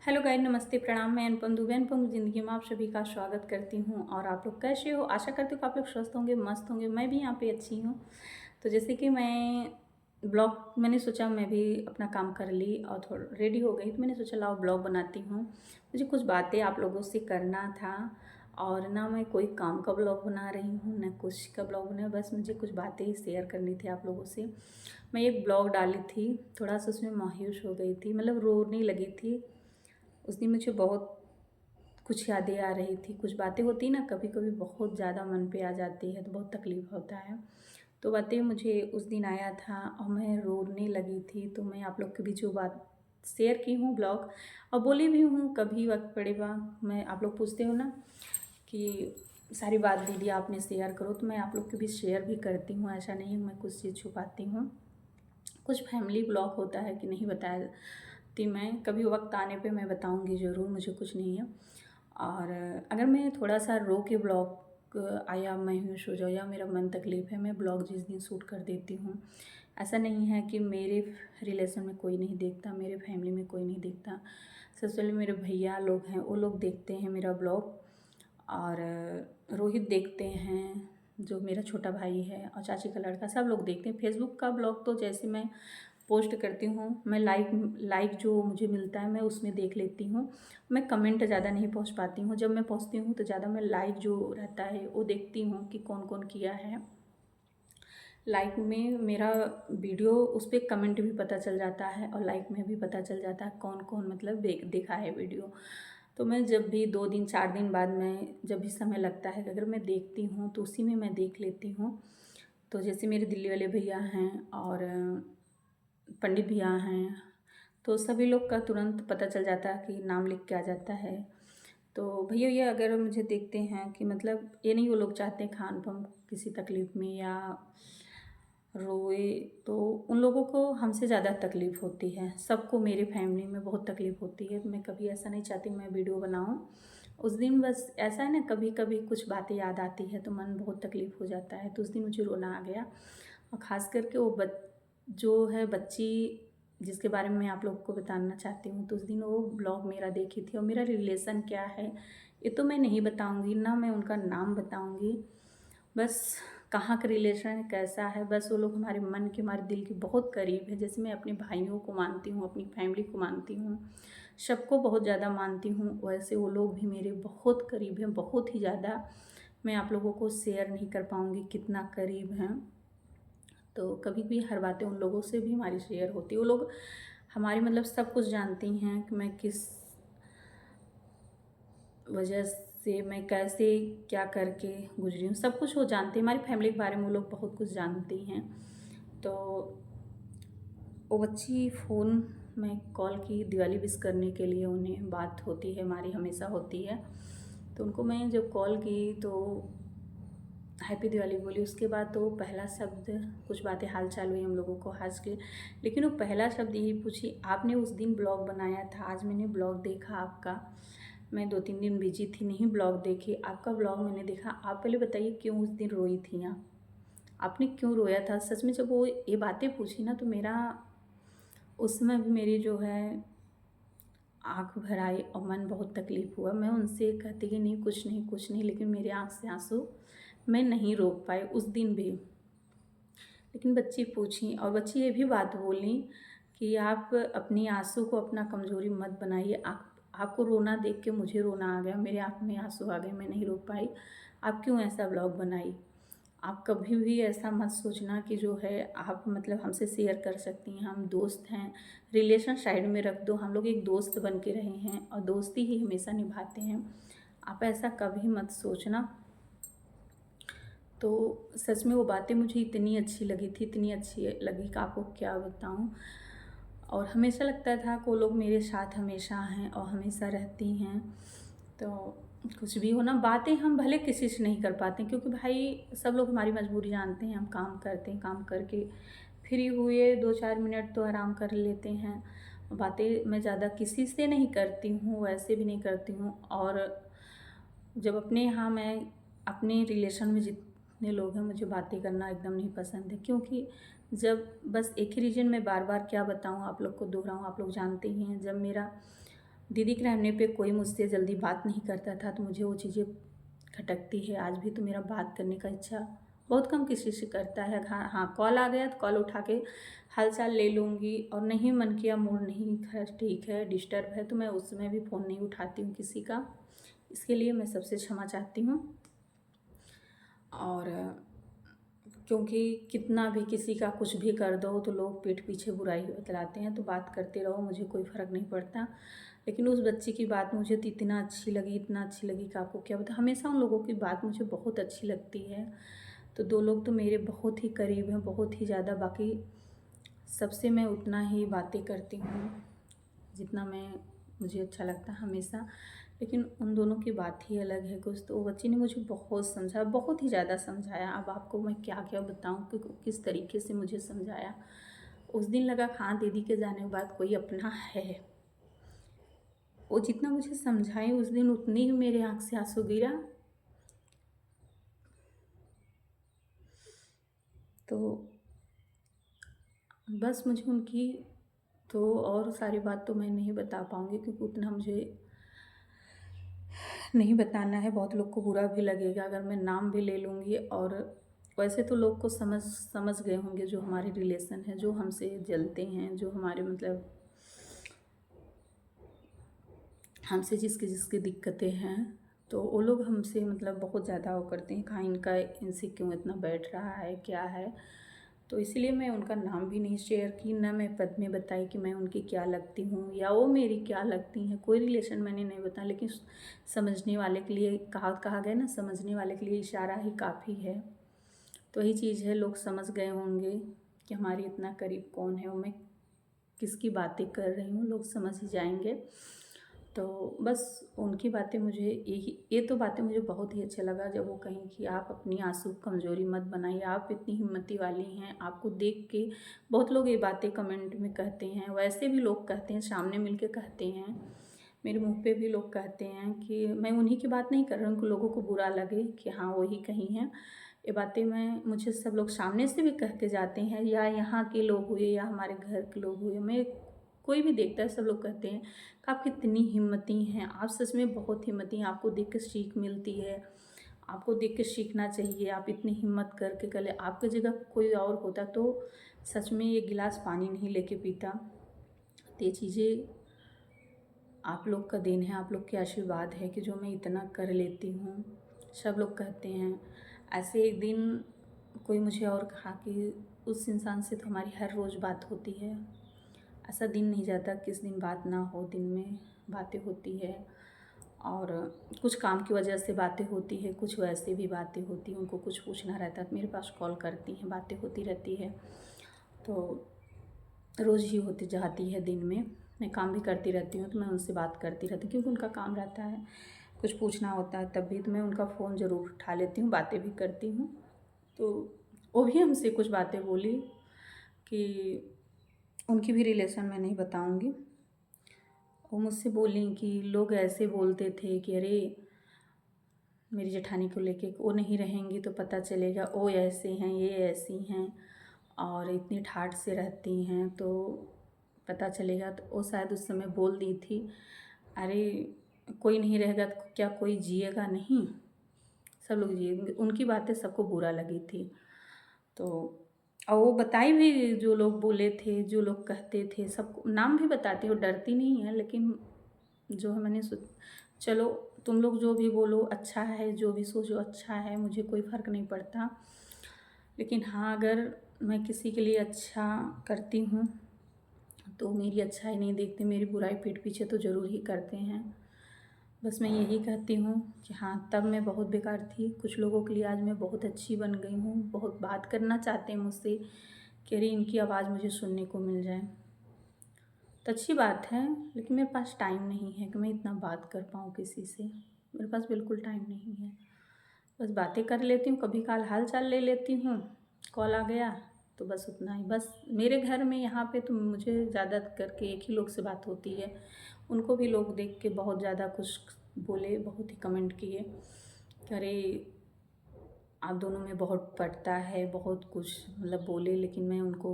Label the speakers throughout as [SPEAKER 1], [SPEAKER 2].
[SPEAKER 1] Hello guys, नमस्ते, प्रणाम। मैं अनुपम दुबे अनुपम ज़िंदगी में आप सभी का स्वागत करती हूँ। और आप लोग कैसे हो? आशा करती हूँ कि आप लोग स्वस्थ होंगे, मस्त होंगे। मैं भी यहाँ पे अच्छी हूँ। तो जैसे कि मैंने सोचा मैं भी अपना काम कर ली और थोड़ा रेडी हो गई, तो मैंने सोचा लाओ ब्लॉग बनाती हूँ। मुझे कुछ बातें आप लोगों से करना था। और ना मैं कोई काम का ब्लॉग बना रही हूँ, ना कुछ का ब्लॉग बना, बस मुझे कुछ बातें ही शेयर करनी थी आप लोगों से। मैं एक ब्लॉग डाली थी, थोड़ा सा उसमें मायूस हो गई थी, मतलब रोने लगी थी। उस दिन मुझे बहुत कुछ यादें आ रही थी, कुछ बातें होती ना कभी कभी बहुत ज़्यादा मन पे आ जाती है तो बहुत तकलीफ़ होता है। तो बातें मुझे उस दिन आया था और मैं रोने लगी थी, तो मैं आप लोग के बीच वो बात शेयर की हूँ ब्लॉग। और बोली भी हूँ कभी वक्त पड़ेगा। मैं आप लोग पूछते हो ना कि सारी बात दीदी आपने शेयर करो, तो मैं आप लोग के बीच शेयर भी करती हूँ। ऐसा नहीं मैं कुछ चीज़ छुपाती हूँ। कुछ फैमिली ब्लॉग होता है कि नहीं बताती, मैं कभी वक्त आने पे मैं बताऊंगी ज़रूर, मुझे कुछ नहीं है। और अगर मैं थोड़ा सा रो के ब्लॉग आया मायूस हो जाऊँ या मेरा मन तकलीफ़ है, मैं ब्लॉग जिस दिन शूट कर देती हूँ। ऐसा नहीं है कि मेरे रिलेशन में कोई नहीं देखता, मेरे फैमिली में कोई नहीं देखता। सबसे पहले मेरे भैया लोग हैं, वो लोग देखते हैं मेरा ब्लॉग। और रोहित देखते हैं, जो मेरा छोटा भाई है, और चाची का लड़का, सब लोग देखते हैं। फेसबुक का ब्लॉग तो जैसे मैं पोस्ट करती हूँ, मैं लाइक जो मुझे मिलता है मैं उसमें देख लेती हूँ। मैं कमेंट ज़्यादा नहीं पहुँच पाती हूँ। जब मैं पहुँचती हूँ तो ज़्यादा मैं लाइक जो रहता है वो देखती हूँ कि कौन कौन किया है। लाइक में मेरा वीडियो उस पर कमेंट भी पता चल जाता है और लाइक में भी पता चल जाता है कौन कौन मतलब देखा है वीडियो। तो मैं जब भी 2 दिन 4 दिन बाद मैं जब भी समय लगता है, अगर मैं देखती हूँ तो उसी में मैं देख लेती हूँ। तो जैसे मेरे दिल्ली वाले भैया हैं और पंडित भैया हैं, तो सभी लोग का तुरंत पता चल जाता है कि नाम लिख के आ जाता है। तो भैया ये अगर मुझे देखते हैं कि मतलब ये नहीं वो लोग चाहते हैं खान पान किसी तकलीफ़ में या रोए, तो उन लोगों को हमसे ज़्यादा तकलीफ़ होती है। सबको मेरे फैमिली में बहुत तकलीफ़ होती है। मैं कभी ऐसा नहीं चाहती मैं वीडियो बनाऊं। उस दिन बस ऐसा है ना, कभी कभी कुछ बातें याद आती है तो मन बहुत तकलीफ़ हो जाता है, तो उस दिन मुझे रोना आ गया। और ख़ास करके वो जो है बच्ची जिसके बारे में मैं आप लोग को बताना चाहती हूँ, तो उस दिन वो ब्लॉग मेरा देखी थी। और मेरा रिलेशन क्या है ये तो मैं नहीं बताऊँगी, ना मैं उनका नाम बताऊँगी। बस कहाँ का रिलेशन है, कैसा है, बस वो लोग हमारे मन के, हमारे दिल के बहुत करीब है। जैसे मैं अपने भाइयों को मानती हूँ, अपनी फैमिली को मानती हूँ, सबको बहुत ज़्यादा मानती हूँ, वैसे वो लोग भी मेरे बहुत करीब हैं, बहुत ही ज़्यादा। मैं आप लोगों को शेयर नहीं कर पाऊँगी कितना करीब हैं। तो कभी भी हर बातें उन लोगों से भी हमारी शेयर होती है। वो लोग हमारी मतलब सब कुछ जानती हैं कि मैं किस वजह से, मैं कैसे क्या करके गुजरी हूँ, सब कुछ वो जानती हैं। हमारी फैमिली के बारे में वो लोग बहुत कुछ जानती हैं। तो वो बच्ची फ़ोन में कॉल की दिवाली विश करने के लिए, उन्हें बात होती है हमारी, हमेशा होती है। तो उनको मैं जब कॉल की तो हैप्पी दिवाली बोली। उसके बाद तो पहला शब्द, कुछ बातें हाल चाल हुई हम लोगों को हंस के, लेकिन वो पहला शब्द यही पूछी, आपने उस दिन ब्लॉग बनाया था, आज मैंने ब्लॉग देखा आपका। मैं 2-3 दिन बिजी थी, नहीं ब्लॉग देखी, आपका ब्लॉग मैंने देखा। आप पहले बताइए क्यों उस दिन रोई थी आप, आपने क्यों रोया था? सच में जब वो ये बातें पूछी ना, तो मेरा उस समय भी मेरी जो है आँख भर आई और मन बहुत तकलीफ़ हुआ। मैं उनसे कहती कि नहीं कुछ नहीं कुछ नहीं, लेकिन मेरे आँख से आंसू मैं नहीं रोक पाई उस दिन भी। लेकिन बच्ची पूछी और बच्ची ये भी बात बोली कि आप अपनी आंसू को अपना कमज़ोरी मत बनाइए। आपको रोना देख के मुझे रोना आ गया, मेरे आँख में आंसू आ गए, मैं नहीं रोक पाई। आप क्यों ऐसा ब्लॉग बनाई? आप कभी भी ऐसा मत सोचना कि जो है आप मतलब हमसे शेयर कर सकती हैं, हम दोस्त हैं। रिलेशन साइड में रख दो, हम लोग एक दोस्त बन के रहे हैं और दोस्ती ही हमेशा निभाते हैं। आप ऐसा कभी मत सोचना। तो सच में वो बातें मुझे इतनी अच्छी लगी थी, इतनी अच्छी लगी कि आपको क्या बताऊँ। और हमेशा लगता था कि वो लोग मेरे साथ हमेशा हैं और हमेशा रहती हैं। तो कुछ भी हो ना, बातें हम भले किसी से नहीं कर पाते, क्योंकि भाई सब लोग हमारी मजबूरी जानते हैं। हम काम करते हैं, काम करके फ्री हुए 2-4 मिनट तो आराम कर लेते हैं। बातें मैं ज़्यादा किसी से नहीं करती हूँ, वैसे भी नहीं करती हूँ। और जब अपने यहाँ मैं अपने रिलेशन में जितने लोग हैं, मुझे बातें करना एकदम नहीं पसंद है। क्योंकि जब बस एक ही रीज़न में बार बार क्या बताऊँ, आप लोग को दोहराऊँ, आप लोग जानते ही हैं। जब मेरा दीदी के रहने पे कोई मुझसे जल्दी बात नहीं करता था, तो मुझे वो चीज़ें खटकती है। आज भी तो मेरा बात करने का इच्छा बहुत कम किसी से करता है। हाँ हाँ, कॉल आ गया तो कॉल उठा के हाल चाल ले लूँगी, और नहीं मन किया, मूड नहीं खैर ठीक है, डिस्टर्ब है, तो मैं उस समय भी फ़ोन नहीं उठाती हूँ किसी का। इसके लिए मैं सबसे क्षमा चाहती हूँ। और क्योंकि कितना भी किसी का कुछ भी कर दो तो लोग पीठ पीछे बुराई बतलाते हैं, तो बात करते रहो, मुझे कोई फ़र्क नहीं पड़ता। लेकिन उस बच्ची की बात मुझे तो इतना अच्छी लगी, इतना अच्छी लगी कि आपको क्या बता। हमेशा उन लोगों की बात मुझे बहुत अच्छी लगती है। तो 2 लोग तो मेरे बहुत ही करीब हैं, बहुत ही ज़्यादा। बाकी सबसे मैं उतना ही बातें करती हूँ जितना मुझे अच्छा लगता है हमेशा। लेकिन उन दोनों की बात ही अलग है कुछ। तो वो बच्ची ने मुझे बहुत समझाया, बहुत ही ज़्यादा समझाया। अब आपको मैं क्या क्या बताऊँ कि किस तरीके से मुझे समझाया। उस दिन लगा हाँ, दीदी के जाने के बाद कोई अपना है। वो जितना मुझे समझाई उस दिन, उतनी ही मेरे आँख से आंसू गिरा। तो बस मुझे उनकी तो और सारी बात तो मैं नहीं बता पाऊँगी, क्योंकि उतना मुझे नहीं बताना है। बहुत लोग को बुरा भी लगेगा अगर मैं नाम भी ले लूँगी। और वैसे तो लोग को समझ गए होंगे जो हमारे रिलेशन है, जो हमसे जलते हैं, जो हमारे मतलब हमसे जिसकी जिसकी दिक्कतें हैं, तो वो लोग हमसे मतलब बहुत ज़्यादा वो करते हैं, कहाँ इनसे क्यों इतना बैठ रहा है, क्या है। तो इसलिए मैं उनका नाम भी नहीं शेयर की, ना मैं पद में बताई कि मैं उनकी क्या लगती हूँ या वो मेरी क्या लगती हैं। कोई रिलेशन मैंने नहीं बताया। लेकिन समझने वाले के लिए कहा गया ना, समझने वाले के लिए इशारा ही काफ़ी है। तो यही चीज़ है, लोग समझ गए होंगे कि हमारी इतना करीब कौन है और मैं किसकी बातें कर रही हूँ, लोग समझ ही जाएंगे। तो बस उनकी बातें मुझे ये तो बातें मुझे बहुत ही अच्छा लगा जब वो कहीं कि आप अपनी आंसू कमज़ोरी मत बनाइए, आप इतनी हिम्मती वाली हैं। आपको देख के बहुत लोग ये बातें कमेंट में कहते हैं, वैसे भी लोग कहते हैं, सामने मिल के कहते हैं, मेरे मुंह पे भी लोग कहते हैं कि मैं उन्हीं की बात नहीं कर रही हूँ, उनको लोगों को बुरा लगे कि हाँ वही कहीं हैं। ये बातें मुझे सब लोग सामने से भी कह के जाते हैं, या यहाँ के लोग हुए या हमारे घर के लोग हुए, मैं कोई भी देखता है सब लोग कहते हैं कि आप कितनी हिम्मती हैं, आप सच में बहुत हिम्मती हैं, आपको देख के सीख मिलती है, आपको देख के सीखना चाहिए, आप इतनी हिम्मत करके कल आपकी जगह कोई और होता तो सच में ये गिलास पानी नहीं लेके पीता। तो ये चीज़ें आप लोग का देन है, आप लोग के आशीर्वाद है कि जो मैं इतना कर लेती हूँ। सब लोग कहते हैं। ऐसे एक दिन कोई मुझे और कहा कि उस इंसान से तो हमारी हर रोज़ बात होती है। ऐसा दिन नहीं जाता किस दिन बात ना हो, दिन में बातें होती है। और कुछ काम की वजह से बातें होती है, कुछ वैसे भी बातें होती हैं, उनको कुछ पूछना रहता है तो मेरे पास कॉल करती हैं, बातें होती रहती है। तो रोज़ ही होती जाती है दिन में। मैं काम भी करती रहती हूँ तो मैं उनसे बात करती रहती हूँ, क्योंकि उनका काम रहता है, कुछ पूछना होता है तब भी तो मैं उनका फ़ोन ज़रूर उठा लेती हूँ, बातें भी करती हूँ। तो वो भी हमसे कुछ बातें बोली कि उनकी भी रिलेशन मैं नहीं बताऊँगी। वो मुझसे बोली कि लोग ऐसे बोलते थे कि अरे मेरी जेठानी को लेके वो नहीं रहेंगी तो पता चलेगा वो ऐसे हैं, ये ऐसी हैं और इतनी ठाठ से रहती हैं, तो पता चलेगा। तो वो शायद उस समय बोल दी थी, अरे कोई नहीं रहेगा तो क्या कोई जिएगा नहीं, सब लोग जिएंगे। उनकी बातें सबको बुरा लगी थी। तो और वो बताई भी, जो लोग बोले थे, जो लोग कहते थे, सबको नाम भी बताती, वो डरती नहीं है। लेकिन जो है मैंने चलो तुम लोग जो भी बोलो अच्छा है, जो भी सोचो अच्छा है, मुझे कोई फ़र्क नहीं पड़ता। लेकिन हाँ, अगर मैं किसी के लिए अच्छा करती हूँ तो मेरी अच्छाई नहीं देखते, मेरी बुराई पीठ पीछे तो ज़रूर ही करते हैं। बस मैं यही कहती हूँ कि हाँ, तब मैं बहुत बेकार थी, कुछ लोगों के लिए आज मैं बहुत अच्छी बन गई हूँ। बहुत बात करना चाहते हैं मुझसे कि अरे इनकी आवाज़ मुझे सुनने को मिल जाए, तो अच्छी बात है। लेकिन मेरे पास टाइम नहीं है कि मैं इतना बात कर पाऊँ किसी से, मेरे पास बिल्कुल टाइम नहीं है। बस बातें कर लेती हूँ, कभी काल हाल चाल ले लेती हूँ, कॉल आ गया तो बस उतना ही। बस मेरे घर में यहाँ पे तो मुझे ज़्यादा करके एक ही लोग से बात होती है। उनको भी लोग देख के बहुत ज़्यादा कुछ बोले, बहुत ही कमेंट किए कि अरे आप दोनों में बहुत पड़ता है, बहुत कुछ मतलब बोले। लेकिन मैं उनको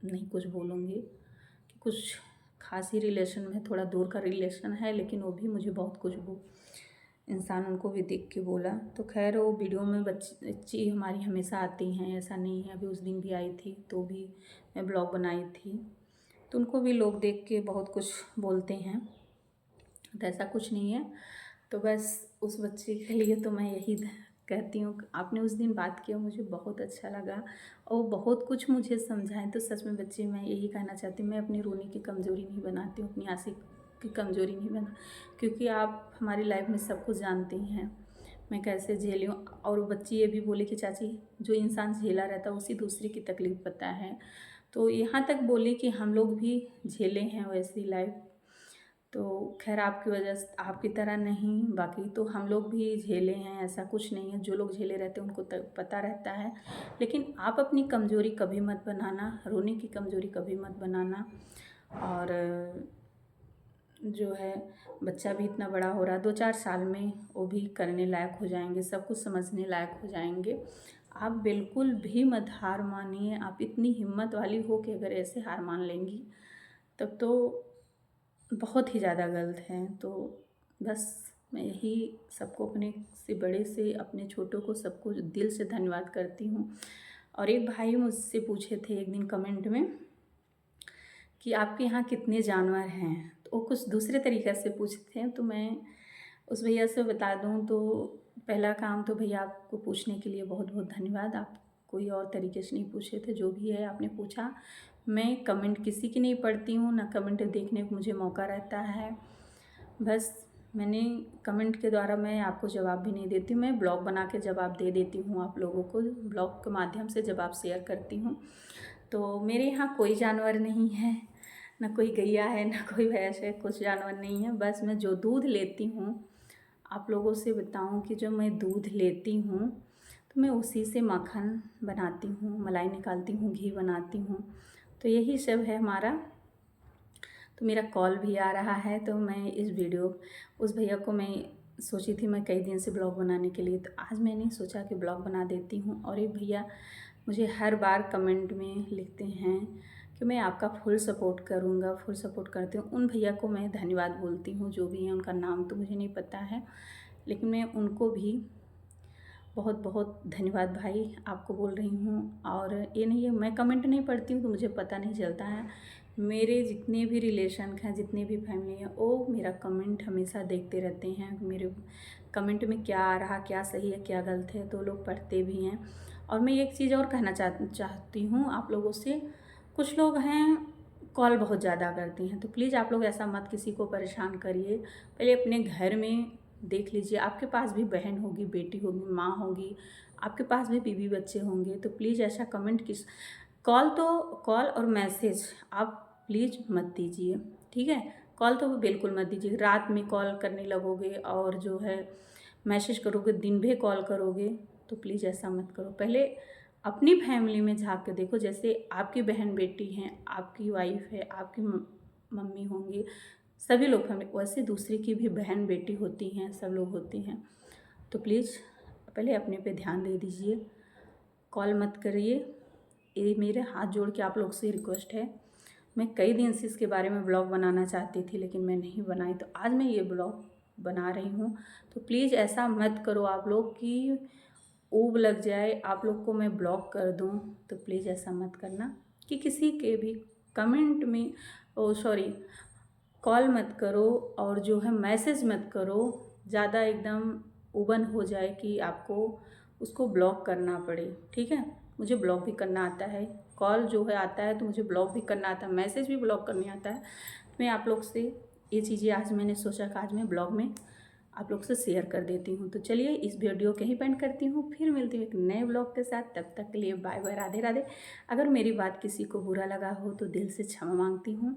[SPEAKER 1] नहीं कुछ बोलूँगी कि कुछ खास ही रिलेशन में, थोड़ा दूर का रिलेशन है, लेकिन वो भी मुझे बहुत कुछ वो इंसान उनको भी देख के बोला। तो खैर वो वीडियो में बच्ची हमारी हमेशा आती हैं, ऐसा नहीं है। अभी उस दिन भी आई थी तो भी मैं ब्लॉग बनाई थी, तो उनको भी लोग देख के बहुत कुछ बोलते हैं, तो ऐसा कुछ नहीं है। तो बस उस बच्चे के लिए तो मैं यही कहती हूँ, आपने उस दिन बात किया मुझे बहुत अच्छा लगा और बहुत कुछ मुझे समझाएं। तो सच में बच्चे, मैं यही कहना चाहती हूँ, मैं अपनी रोने की कमज़ोरी नहीं बनाती हूँ, अपनी आशिक की कमज़ोरी नहीं बना, क्योंकि आप हमारी लाइफ में सब कुछ जानती हैं मैं कैसे झेली हूँ। और वो बच्ची ये भी बोली कि चाची, जो इंसान झेला रहता है उसी दूसरे की तकलीफ़ पता है। तो यहाँ तक बोली कि हम लोग भी झेले हैं वैसी लाइफ। तो खैर आपकी वजह से, आपकी तरह नहीं, बाकी तो हम लोग भी झेले हैं, ऐसा कुछ नहीं है। जो लोग झेले रहते हैं उनको पता रहता है। लेकिन आप अपनी कमज़ोरी कभी मत बनाना, रोने की कमज़ोरी कभी मत बनाना। और जो है बच्चा भी इतना बड़ा हो रहा है, 2-4 साल में वो भी करने लायक हो जाएंगे, सब कुछ समझने लायक हो जाएंगे। आप बिल्कुल भी मत हार मानिए। आप इतनी हिम्मत वाली हो कि अगर ऐसे हार मान लेंगी तब तो बहुत ही ज़्यादा गलत है। तो बस मैं यही सबको, अपने से बड़े से अपने छोटों को, सबको दिल से धन्यवाद करती हूँ। और एक भाई मुझसे पूछे थे एक दिन कमेंट में कि आपके यहाँ कितने जानवर हैं, तो वो कुछ दूसरे तरीक़े से पूछते हैं। तो मैं उस भैया से बता दूँ तो पहला काम तो भैया आपको पूछने के लिए बहुत बहुत धन्यवाद। आप कोई और तरीके से नहीं पूछे थे, जो भी है आपने पूछा। मैं कमेंट किसी की नहीं पढ़ती हूँ, ना कमेंट देखने को मुझे मौका रहता है। बस मैंने कमेंट के द्वारा मैं आपको जवाब भी नहीं देती, मैं ब्लॉग बना के जवाब दे देती हूँ आप लोगों को, ब्लॉग के माध्यम से जवाब शेयर करती हूँ। तो मेरे यहाँ कोई जानवर नहीं है, ना कोई गैया है, ना कोई भैंस है, कुछ जानवर नहीं है। बस मैं जो दूध लेती हूँ, आप लोगों से बताऊँ कि जो मैं दूध लेती हूँ तो मैं उसी से माखन बनाती हूँ, मलाई निकालती हूँ, घी बनाती हूँ। तो यही सब है हमारा। तो मेरा कॉल भी आ रहा है, तो मैं इस वीडियो, उस भैया को मैं सोची थी मैं कई दिन से ब्लॉग बनाने के लिए, तो आज मैंने सोचा कि ब्लॉग बना देती हूँ। और एक भैया मुझे हर बार कमेंट में लिखते हैं कि मैं आपका फुल सपोर्ट करूँगा, फुल सपोर्ट करती हूँ। उन भैया को मैं धन्यवाद बोलती हूँ, जो भी हैं, उनका नाम तो मुझे नहीं पता है, लेकिन मैं उनको भी बहुत बहुत धन्यवाद भाई आपको बोल रही हूँ। और ये नहीं है मैं कमेंट नहीं पढ़ती हूँ तो मुझे पता नहीं चलता है। मेरे जितने भी रिलेशन हैं, जितने भी फैमिली हैं, वो मेरा कमेंट हमेशा देखते रहते हैं, मेरे कमेंट में क्या आ रहा, क्या सही है, क्या गलत है, तो लोग पढ़ते भी हैं। और मैं एक चीज़ और कहना चाहती हूँ आप लोगों से। कुछ लोग हैं कॉल बहुत ज़्यादा करती हैं, तो प्लीज़ आप लोग ऐसा मत किसी को परेशान करिए। पहले अपने घर में देख लीजिए, आपके पास भी बहन होगी, बेटी होगी, माँ होगी, आपके पास भी बीवी बच्चे होंगे। तो प्लीज़ ऐसा कमेंट कॉल और मैसेज आप प्लीज़ मत दीजिए, ठीक है। कॉल तो बिल्कुल मत दीजिए, रात में कॉल करने लगोगे और जो है मैसेज करोगे, दिन भर कॉल करोगे, तो प्लीज़ ऐसा मत करो। पहले अपनी फैमिली में झांक के देखो, जैसे आपकी बहन बेटी हैं, आपकी वाइफ है, आपकी मम्मी होंगी, सभी लोग फैमिली, वैसे दूसरे की भी बहन बेटी होती हैं, सब लोग होती हैं। तो प्लीज़ पहले अपने पे ध्यान दे दीजिए, कॉल मत करिए। ये मेरे हाथ जोड़ के आप लोग से रिक्वेस्ट है। मैं कई दिन से इसके बारे में ब्लॉग बनाना चाहती थी, लेकिन मैं नहीं बनाई, तो आज मैं ये ब्लॉग बना रही हूँ। तो प्लीज़ ऐसा मत करो आप लोग कि ऊब लग जाए, आप लोग को मैं ब्लॉक कर दूँ, तो प्लीज़ ऐसा मत करना कि किसी के भी कमेंट में कॉल मत करो और जो है मैसेज मत करो, ज़्यादा एकदम ओपन हो जाए कि आपको उसको ब्लॉक करना पड़े, ठीक है। मुझे ब्लॉक भी करना आता है, कॉल जो है आता है तो मुझे ब्लॉक भी करना आता है, मैसेज भी ब्लॉक करने आता है। मैं आप लोग से ये चीज़ें आज मैंने सोचा कि आज मैं ब्लॉग में आप लोग से शेयर कर देती हूँ। तो चलिए इस वीडियो को यहीं पेंड करती हूँ, फिर मिलती हूँ एक नए ब्लॉग के साथ। तब तक के लिए बाय बाय, राधे राधे। अगर मेरी बात किसी को बुरा लगा हो तो दिल से क्षमा मांगती हूँ।